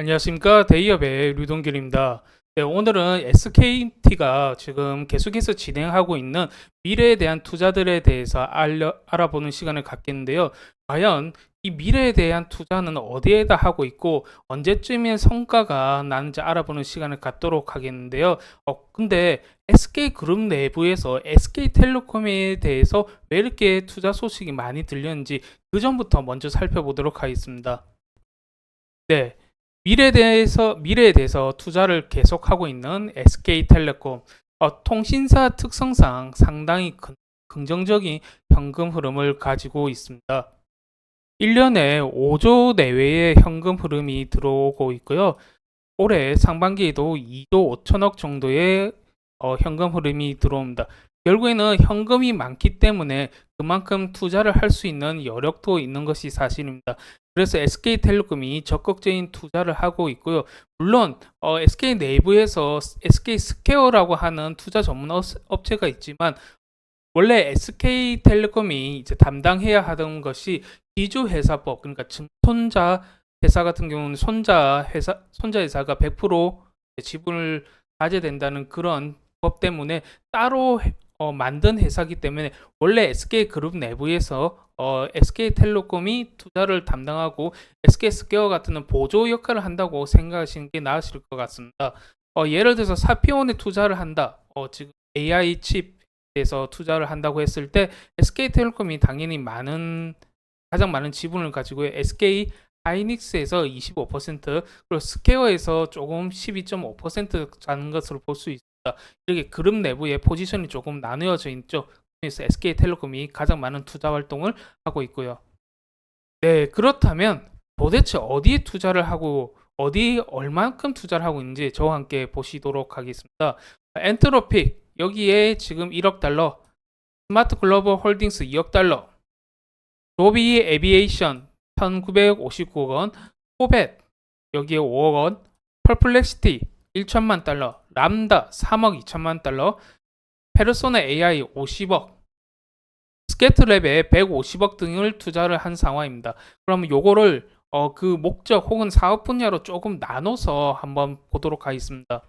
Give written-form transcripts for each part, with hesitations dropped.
안녕하십니까. 대기업의 류동길입니다. 네, 오늘은 SKT가 지금 계속해서 진행하고 있는 미래에 대한 투자들에 대해서 알아보는 시간을 갖겠는데요. 과연 이 미래에 대한 투자는 어디에다 하고 있고 언제쯤에 성과가 나는지 알아보는 시간을 갖도록 하겠는데요. 근데 SK그룹 내부에서 SK텔레콤에 대해서 왜 이렇게 투자 소식이 많이 들렸는지 그 전부터 먼저 살펴보도록 하겠습니다. 네. 미래에 대해서 투자를 계속하고 있는 SK텔레콤. 통신사 특성상 상당히 긍정적인 현금 흐름을 가지고 있습니다. 1년에 5조 내외의 현금 흐름이 들어오고 있고요. 올해 상반기에도 2조 5천억 정도의 현금 흐름이 들어옵니다. 결국에는 현금이 많기 때문에 그만큼 투자를 할 수 있는 여력도 있는 것이 사실입니다. 그래서 SK텔레콤이 적극적인 투자를 하고 있고요. 물론 SK 내부에서 SK스퀘어라고 하는 투자 전문 업체가 있지만 원래 SK텔레콤이 이제 담당해야 하던 것이 기주회사법, 그러니까 손자 회사 같은 경우는 손자 회사가 100% 지분을 가져야 된다는 그런 법 때문에 따로 만든 회사이기 때문에 원래 SK그룹 내부에서 SK텔레콤이 투자를 담당하고 SK스퀘어 같은 보조 역할을 한다고 생각하시는 게 나으실 것 같습니다. 예를 들어서 사피온에 투자를 한다. 지금 AI 칩에서 투자를 한다고 했을 때 SK텔레콤이 당연히 가장 많은 지분을 가지고 SK 하이닉스에서 25%, 그리고 스퀘어에서 조금 12.5% 가는 것으로 볼 수 있습니다. 이렇게 그룹 내부의 포지션이 조금 나누어져 있죠. 그래서 SK텔레콤이 가장 많은 투자 활동을 하고 있고요. 네, 그렇다면 도대체 어디에 투자를 하고 얼만큼 투자를 하고 있는지 저와 함께 보시도록 하겠습니다. 엔트로픽 여기에 지금 1억 달러, 스마트 글로벌 홀딩스 2억 달러, 로비 에비에이션 1959억 원, 포벳 여기에 5억 원, 펄플렉시티 1천만 달러, 람다 3억 2천만 달러, 페르소나 AI 50억, 스케트랩에 150억 등을 투자를 한 상황입니다. 그럼 요거를 그 목적 혹은 사업 분야로 조금 나눠서 한번 보도록 하겠습니다.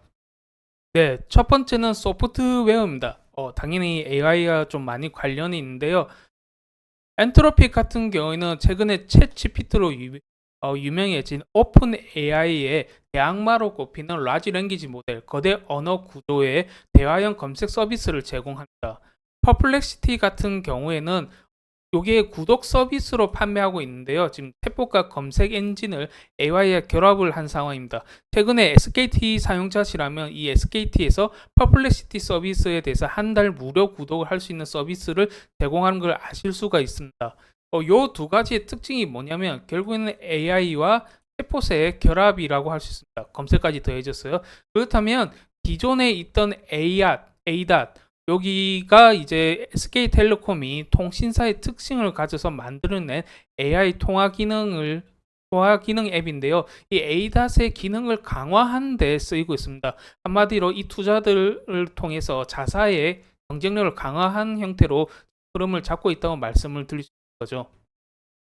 네, 첫 번째는 소프트웨어입니다. 당연히 AI가 좀 많이 관련이 있는데요. 엔트로픽 같은 경우에는 최근에 챗 GPT로 유명해진 오픈 AI의 대항마로 꼽히는 라지 랭귀지 모델, 거대 언어 구조의 대화형 검색 서비스를 제공합니다. 퍼플렉시티 같은 경우에는 요게 구독 서비스로 판매하고 있는데요. 지금 챗봇과 검색 엔진을 AI와 결합을 한 상황입니다. 최근에 SKT 사용자시라면 이 SKT에서 퍼플렉시티 서비스에 대해서 한 달 무료 구독을 할 수 있는 서비스를 제공하는 걸 아실 수가 있습니다. 요 두 가지의 특징이 뭐냐면 결국에는 AI와 챗봇의 결합이라고 할 수 있습니다. 검색까지 더해졌어요. 그렇다면 기존에 있던 ADAT 여기가 이제 SK텔레콤이 통신사의 특징을 가져서 만들어낸 AI 통화 기능 앱인데요. 이 ADAT의 기능을 강화하는 데 쓰이고 있습니다. 한마디로 이 투자들을 통해서 자사의 경쟁력을 강화한 형태로 흐름을 잡고 있다고 말씀을 드릴 수 있는 거죠.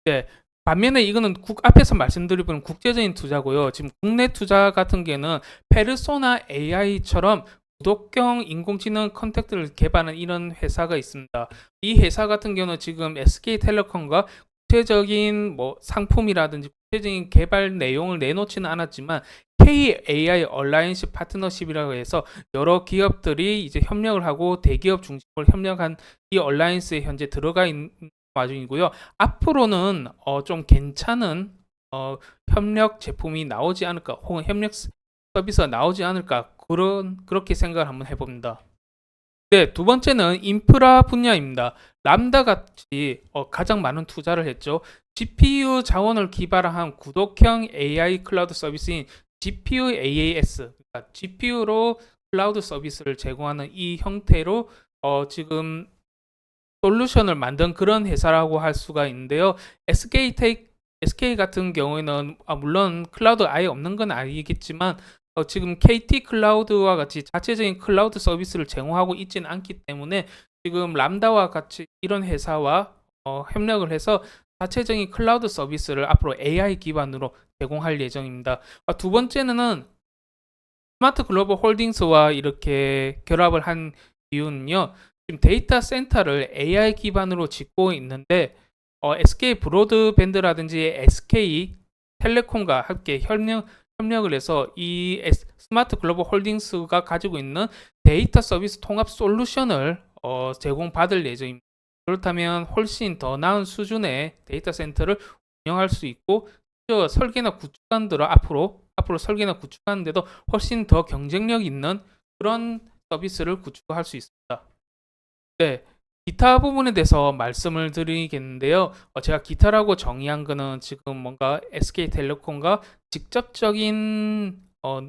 네. 반면에 이거는 앞에서 말씀드린 국제적인 투자고요. 지금 국내 투자 같은 경우는 페르소나 AI처럼 구독형 인공지능 컨텐츠를 개발하는 이런 회사가 있습니다. 이 회사 같은 경우는 지금 SK텔레콤과 구체적인 상품이라든지 구체적인 개발 내용을 내놓지는 않았지만 KAI 얼라이언스 파트너십이라고 해서 여러 기업들이 이제 협력을 하고 대기업 중심으로 협력한 이 얼라이언스에 현재 들어가 있는 와중이고요. 앞으로는 좀 괜찮은 협력 제품이 나오지 않을까, 혹은 협력 서비스가 나오지 않을까, 그렇게 생각을 한번 해봅니다. 네, 두 번째는 인프라 분야입니다. 람다 같이 가장 많은 투자를 했죠. GPU 자원을 기반한 구독형 AI 클라우드 서비스인 GPU AAS, 그러니까 GPU로 클라우드 서비스를 제공하는 이 형태로 지금 솔루션을 만든 그런 회사라고 할 수가 있는데요. SK 같은 경우에는 물론 클라우드 아예 없는 건 아니겠지만 지금 KT 클라우드와 같이 자체적인 클라우드 서비스를 제공하고 있지는 않기 때문에 지금 람다와 같이 이런 회사와 협력을 해서 자체적인 클라우드 서비스를 앞으로 AI 기반으로 제공할 예정입니다. 두 번째는 스마트 글로벌 홀딩스와 이렇게 결합을 한 이유는요. 지금 데이터 센터를 AI 기반으로 짓고 있는데 SK 브로드밴드라든지 SK 텔레콤과 함께 협력을 해서 이 스마트 글로벌 홀딩스가 가지고 있는 데이터 서비스 통합 솔루션을 제공받을 예정입니다. 그렇다면 훨씬 더 나은 수준의 데이터 센터를 운영할 수 있고 설계나 구축하는 대로 앞으로 설계나 구축하는데도 훨씬 더 경쟁력 있는 그런 서비스를 구축할 수 있습니다. 네, 기타 부분에 대해서 말씀을 드리겠는데요. 제가 기타라고 정의한 거는 지금 뭔가 SK텔레콤과 직접적인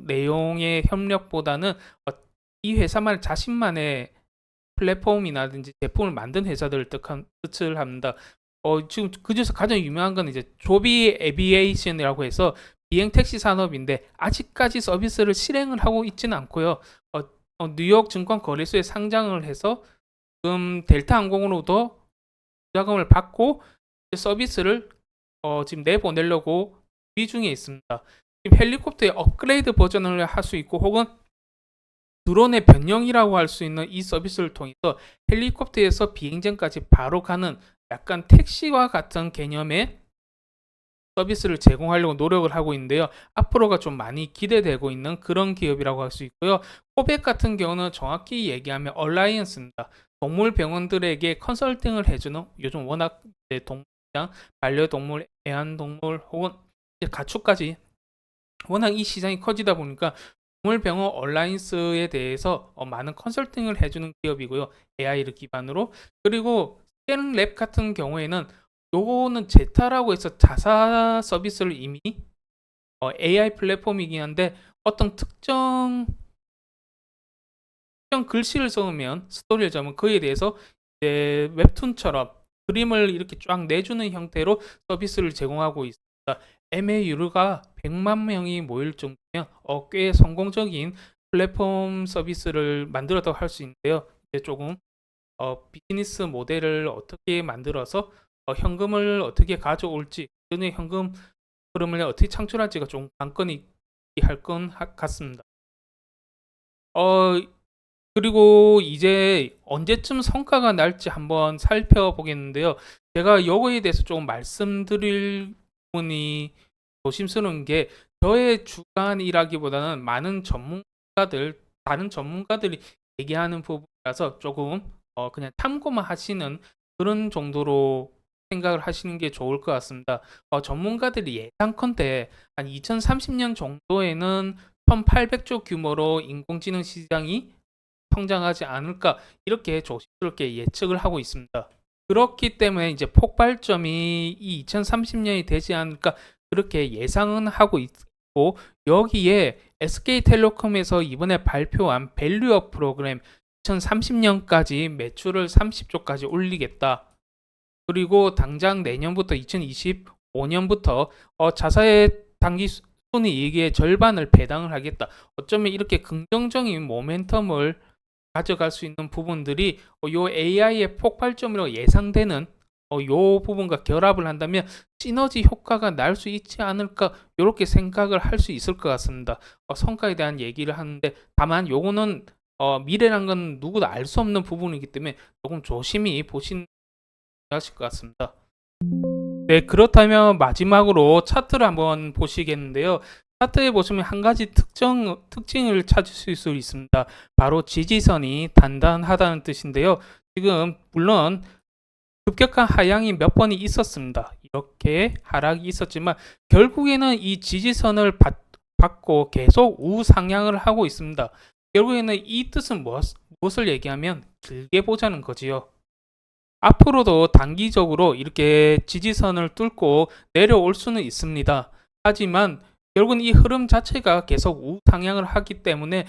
내용의 협력보다는 이 회사만 자신만의 플랫폼이라든지 제품을 만든 회사들을 뜻을 합니다. 지금 그중에서 가장 유명한 건 이제 조비 에비에이션이라고 해서 비행 택시 산업인데 아직까지 서비스를 실행을 하고 있지는 않고요. 뉴욕 증권 거래소에 상장을 해서 지금 델타 항공으로도 자금을 받고 서비스를 지금 내보내려고 준비 중에 있습니다. 지금 헬리콥터의 업그레이드 버전을 할 수 있고 혹은 드론의 변형이라고 할 수 있는 이 서비스를 통해서 헬리콥터에서 비행장까지 바로 가는 약간 택시와 같은 개념의 서비스를 제공하려고 노력을 하고 있는데요. 앞으로가 좀 많이 기대되고 있는 그런 기업이라고 할 수 있고요. 코백 같은 경우는 정확히 얘기하면 얼라이언스입니다. 동물 병원들에게 컨설팅을 해주는, 요즘 워낙 동물장, 반려동물, 애완동물 혹은 가축까지 워낙 이 시장이 커지다 보니까 동물병원 얼라이언스에 대해서 많은 컨설팅을 해주는 기업이고요. AI를 기반으로. 그리고 스캔랩 같은 경우에는 요거는 제타라고 해서 자사 서비스를 이미 AI 플랫폼이긴 한데 어떤 특정 글씨를 써놓으면 스토리를 적으면 그에 대해서 이제 웹툰처럼 그림을 이렇게 쫙 내주는 형태로 서비스를 제공하고 있습니다. MAU가 100만 명이 모일 정도면 꽤 성공적인 플랫폼 서비스를 만들었다고 할 수 있는데요. 이제 조금 비즈니스 모델을 어떻게 만들어서 현금을 어떻게 가져올지, 또는 현금 흐름을 어떻게 창출할지가 좀 관건이 할 건 같습니다. 그리고 이제 언제쯤 성과가 날지 한번 살펴보겠는데요. 제가 요거에 대해서 조금 말씀드릴 부분이 조심스러운 게 저의 주관이라기보다는 다른 전문가들이 얘기하는 부분이라서 조금 그냥 참고만 하시는 그런 정도로 생각을 하시는 게 좋을 것 같습니다. 전문가들이 예상컨대 한 2030년 정도에는 1800조 규모로 인공지능 시장이 성장하지 않을까 이렇게 조심스럽게 예측을 하고 있습니다. 그렇기 때문에 이제 폭발점이 이 2030년이 되지 않을까 그렇게 예상은 하고 있고, 여기에 SK텔레콤에서 이번에 발표한 밸류업 프로그램 2030년까지 매출을 30조까지 올리겠다. 그리고 당장 내년부터 2025년부터 자사의 당기 순이익의 절반을 배당을 하겠다. 어쩌면 이렇게 긍정적인 모멘텀을 가져갈 수 있는 부분들이 요 AI의 폭발점으로 예상되는 요 부분과 결합을 한다면 시너지 효과가 날 수 있지 않을까 이렇게 생각을 할 수 있을 것 같습니다. 성과에 대한 얘기를 하는데 다만 요거는 미래란 건 누구도 알 수 없는 부분이기 때문에 조금 조심히 보시는 게 하실 것 같습니다. 네, 그렇다면 마지막으로 차트를 한번 보시겠는데요. 차트에 보시면 한 가지 특징을 찾을 수 있습니다. 바로 지지선이 단단하다는 뜻인데요. 지금 물론 급격한 하향이 몇 번이 있었습니다. 이렇게 하락이 있었지만 결국에는 이 지지선을 받고 계속 우상향을 하고 있습니다. 결국에는 이 뜻은 무엇을 얘기하면 길게 보자는 거지요. 앞으로도 단기적으로 이렇게 지지선을 뚫고 내려올 수는 있습니다. 하지만 결국은 이 흐름 자체가 계속 우상향을 하기 때문에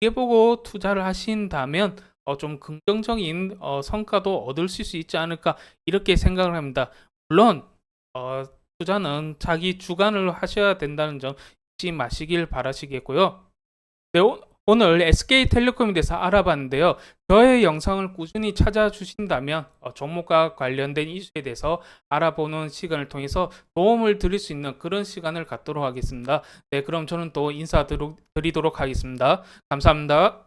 이게 보고 투자를 하신다면 좀 긍정적인 성과도 얻을 수 있지 않을까 이렇게 생각을 합니다. 물론 투자는 자기 주관을 하셔야 된다는 점 잊지 마시길 바라시겠고요. 네, 오늘 SK텔레콤에 대해서 알아봤는데요. 저의 영상을 꾸준히 찾아주신다면 종목과 관련된 이슈에 대해서 알아보는 시간을 통해서 도움을 드릴 수 있는 그런 시간을 갖도록 하겠습니다. 네, 그럼 저는 또 인사드리도록 하겠습니다. 감사합니다.